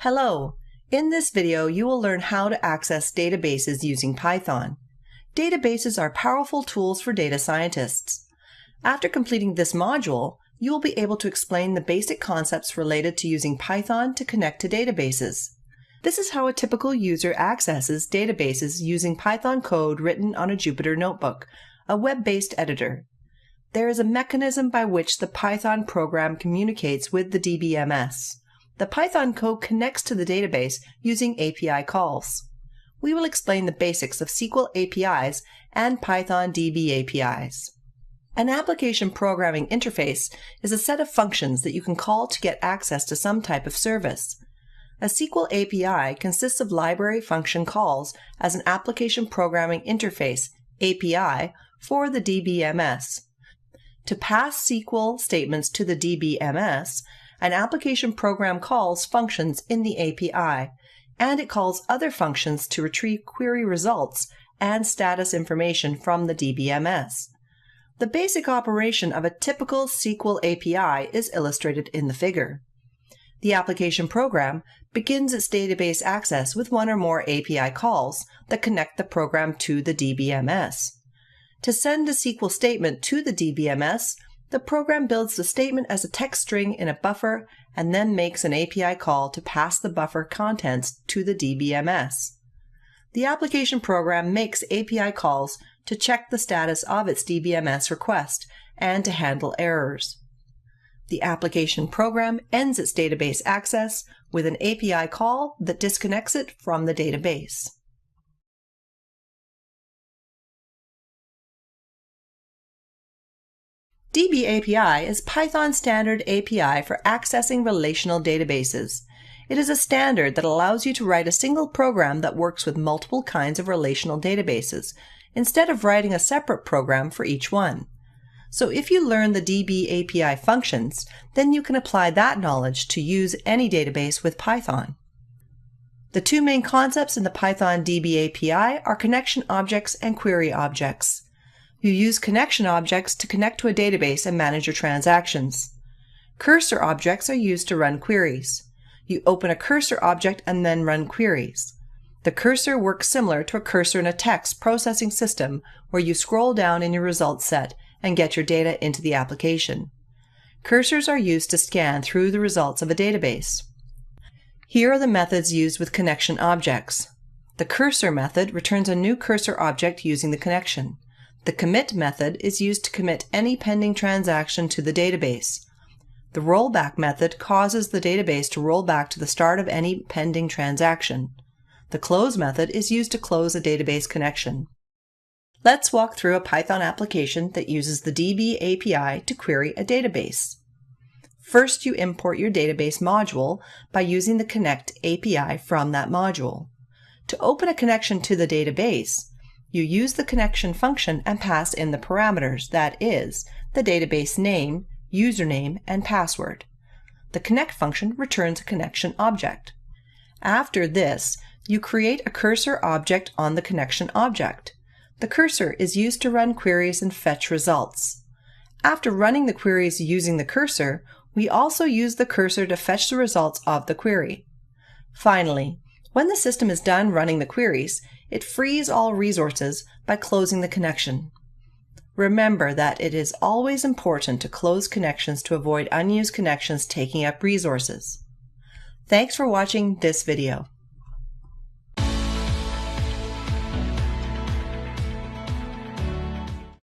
Hello! In this video, you will learn how to access databases using Python. Databases are powerful tools for data scientists. After completing this module, you will be able to explain the basic concepts related to using Python to connect to databases. This is how a typical user accesses databases using Python code written on a Jupyter notebook, a web-based editor. There is a mechanism by which the Python program communicates with the DBMS. The Python code connects to the database using API calls. We will explain the basics of SQL APIs and Python DB APIs. An application programming interface is a set of functions that you can call to get access to some type of service. A SQL API consists of library function calls as an application programming interface API for the DBMS. To pass SQL statements to the DBMS, an application program calls functions in the API, and it calls other functions to retrieve query results and status information from the DBMS. The basic operation of a typical SQL API is illustrated in the figure. The application program begins its database access with one or more API calls that connect the program to the DBMS. To send a SQL statement to the DBMS, the program builds the statement as a text string in a buffer and then makes an API call to pass the buffer contents to the DBMS. The application program makes API calls to check the status of its DBMS request and to handle errors. The application program ends its database access with an API call that disconnects it from the database. DB API is Python's standard API for accessing relational databases. It is a standard that allows you to write a single program that works with multiple kinds of relational databases, instead of writing a separate program for each one. So if you learn the DB API functions, then you can apply that knowledge to use any database with Python. The two main concepts in the Python DB API are connection objects and query objects. You use connection objects to connect to a database and manage your transactions. Cursor objects are used to run queries. You open a cursor object and then run queries. The cursor works similar to a cursor in a text processing system where you scroll down in your results set and get your data into the application. Cursors are used to scan through the results of a database. Here are the methods used with connection objects. The cursor method returns a new cursor object using the connection. The commit method is used to commit any pending transaction to the database. The rollback method causes the database to roll back to the start of any pending transaction. The close method is used to close a database connection. Let's walk through a Python application that uses the DB API to query a database. First, you import your database module by using the connect API from that module. To open a connection to the database, you use the connection function and pass in the parameters, that is, the database name, username, and password. The connect function returns a connection object. After this, you create a cursor object on the connection object. The cursor is used to run queries and fetch results. After running the queries using the cursor, we also use the cursor to fetch the results of the query. Finally, when the system is done running the queries, it frees all resources by closing the connection. Remember that it is always important to close connections to avoid unused connections taking up resources. Thanks for watching this video.